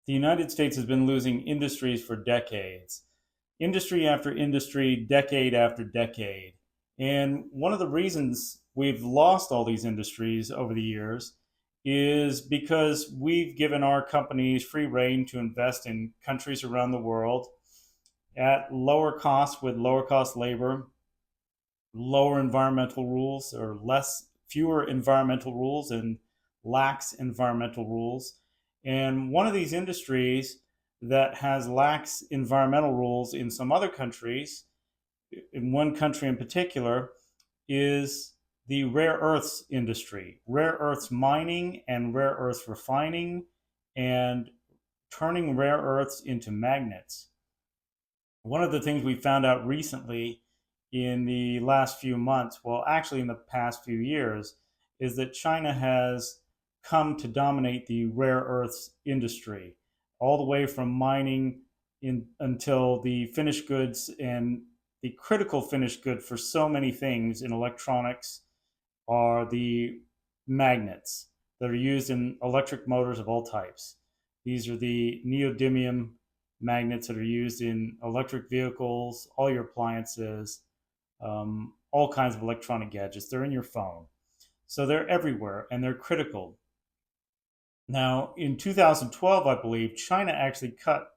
The United States has been losing industries for decades, industry after industry, decade after decade. And one of the reasons we've lost all these industries over the years is because we've given our companies free rein to invest in countries around the world at lower costs with lower cost labor, lower environmental rules or fewer environmental rules and lax environmental rules. And one of these industries that has lax environmental rules in some other countries, in one country in particular, is the rare earths industry, rare earths mining and rare earths refining and turning rare earths into magnets. One of the things we found out recently in the last few months, well, actually in the past few years, is that China has come to dominate the rare earths industry, all the way from mining until the finished goods and the critical finished good for so many things in electronics are the magnets that are used in electric motors of all types. These are the neodymium magnets that are used in electric vehicles, all your appliances, all kinds of electronic gadgets. They're in your phone. So they're everywhere and they're critical. Now, in 2012, I believe, China actually cut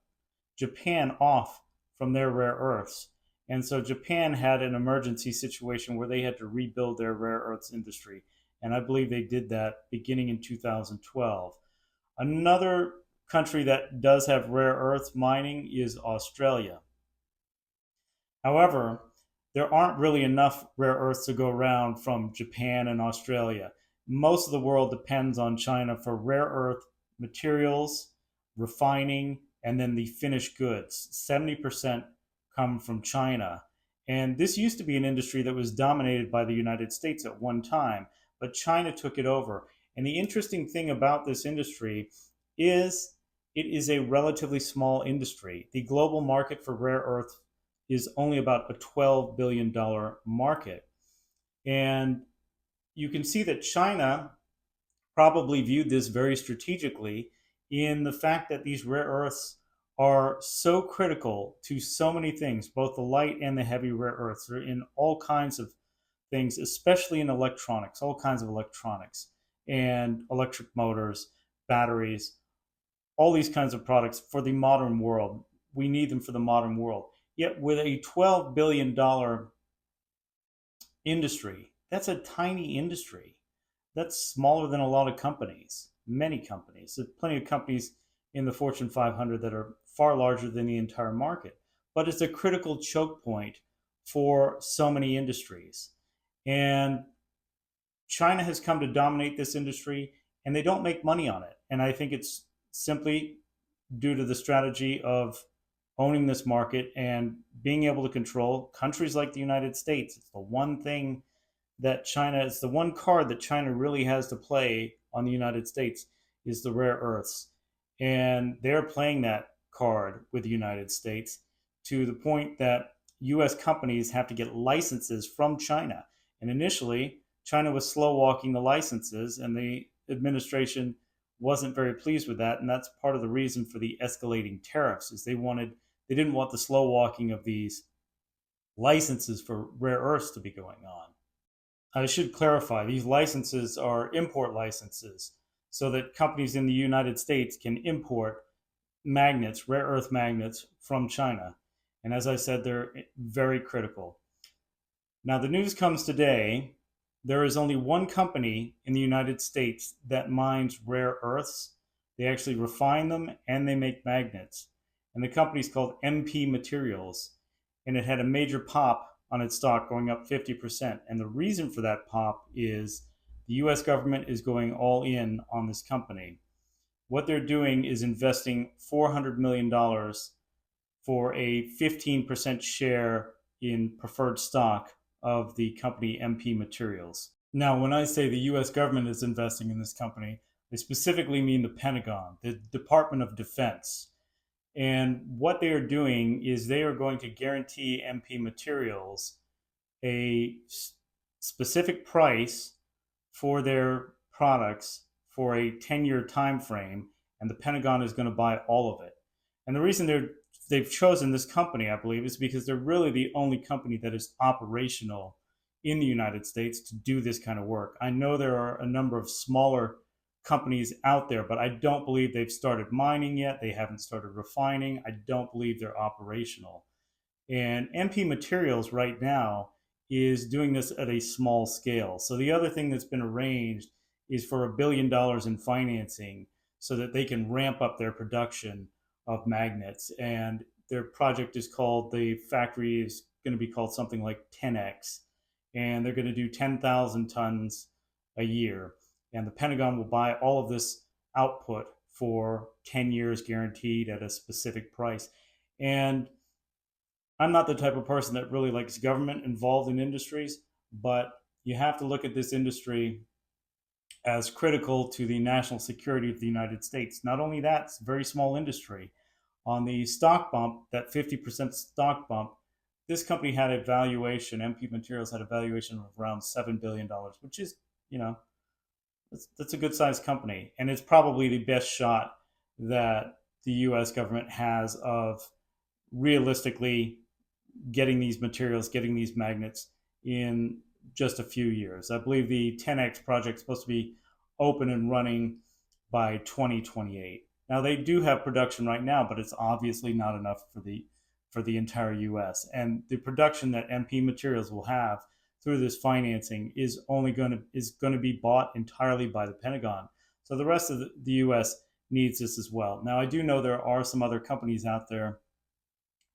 Japan off from their rare earths. And so Japan had an emergency situation where they had to rebuild their rare earths industry. And I believe they did that beginning in 2012. Another country that does have rare earth mining is Australia. However, there aren't really enough rare earths to go around from Japan and Australia. Most of the world depends on China for rare earth materials, refining, and then the finished goods. 70% come from China. And this used to be an industry that was dominated by the United States at one time, but China took it over. And the interesting thing about this industry is it is a relatively small industry. The global market for rare earth is only about a $12 billion market. And you can see that China probably viewed this very strategically in the fact that these rare earths are so critical to so many things, both the light and the heavy rare earths. They're in all kinds of things, especially in electronics, all kinds of electronics and electric motors, batteries, all these kinds of products for the modern world. We need them for the modern world. Yet with a $12 billion industry, that's a tiny industry. That's smaller than a lot of companies, many companies. There's plenty of companies in the Fortune 500 that are far larger than the entire market. But it's a critical choke point for so many industries. And China has come to dominate this industry and they don't make money on it. And I think it's simply due to the strategy of owning this market and being able to control countries like the United States. It's the one thing that China, it's the one card that China really has to play on the United States is the rare earths. And they're playing that card with the United States to the point that US companies have to get licenses from China. And initially, China was slow walking the licenses, and the administration wasn't very pleased with that. And that's part of the reason for the escalating tariffs is they didn't want the slow walking of these licenses for rare earths to be going on. I should clarify, these licenses are import licenses so that companies in the United States can import magnets, rare earth magnets from China. And as I said, they're very critical. Now, the news comes today. There is only one company in the United States that mines rare earths. They actually refine them and they make magnets. And the company is called MP Materials. And it had a major pop on its stock, going up 50%. And the reason for that pop is the US government is going all in on this company. What they're doing is investing $400 million for a 15% share in preferred stock of the company MP Materials. Now, when I say the US government is investing in this company, I specifically mean the Pentagon, the Department of Defense. And what they are doing is they are going to guarantee MP Materials a specific price for their products for a 10-year time frame, and the Pentagon is going to buy all of it. And the reason they've chosen this company, I believe, is because they're really the only company that is operational in the United States to do this kind of work. I know there are a number of smaller companies out there, but I don't believe they've started mining yet. They haven't started refining. I don't believe they're operational. And MP Materials right now is doing this at a small scale. So the other thing that's been arranged is for $1 billion in financing so that they can ramp up their production of magnets. And their project is called, the factory is going to be called something like 10X. And they're going to do 10,000 tons a year. And the Pentagon will buy all of this output for 10 years guaranteed at a specific price. And I'm not the type of person that really likes government involved in industries, but you have to look at this industry as critical to the national security of the United States. Not only that, it's a very small industry. On the stock bump, that 50% stock bump, this company had a valuation, MP Materials had a valuation of around $7 billion, which is, you know, that's a good sized company. And it's probably the best shot that the US government has of realistically getting these materials, getting these magnets in just a few years. I believe the 10X project is supposed to be open and running by 2028. Now they do have production right now, but it's obviously not enough for the entire US. And the production that MP Materials will have through this financing is going to be bought entirely by the Pentagon. So the rest of the US needs this as well. Now I do know there are some other companies out there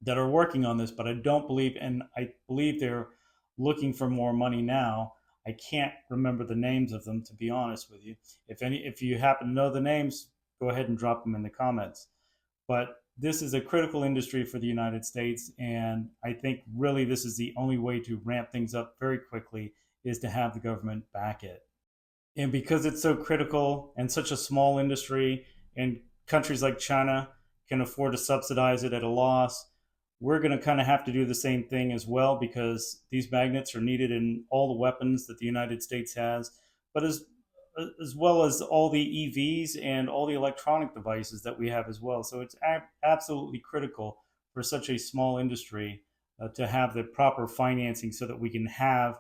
that are working on this, but I don't believe, and I believe they're looking for more money now. I can't remember the names of them, to be honest with you. If you happen to know the names, go ahead and drop them in the comments. But this is a critical industry for the United States, and I think really this is the only way to ramp things up very quickly is to have the government back it. And because it's so critical and such a small industry, and countries like China can afford to subsidize it at a loss, we're going to kind of have to do the same thing as well, because these magnets are needed in all the weapons that the United States has, but as well as all the EVs and all the electronic devices that we have as well. So it's absolutely critical for such a small industry to have the proper financing so that we can have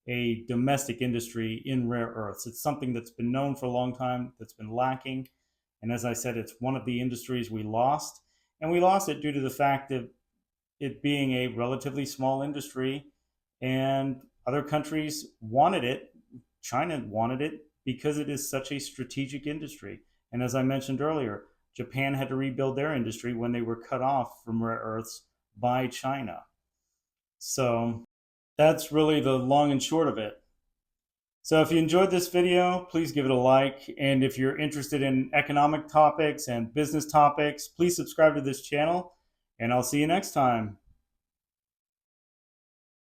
a domestic industry in rare earths. It's something that's been known for a long time, that's been lacking. And as I said, it's one of the industries we lost. And we lost it due to the fact that it being a relatively small industry, and other countries wanted it. China wanted it because it is such a strategic industry. And as I mentioned earlier, Japan had to rebuild their industry when they were cut off from rare earths by China. So that's really the long and short of it. So if you enjoyed this video, please give it a like. And if you're interested in economic topics and business topics, please subscribe to this channel. And I'll see you next time.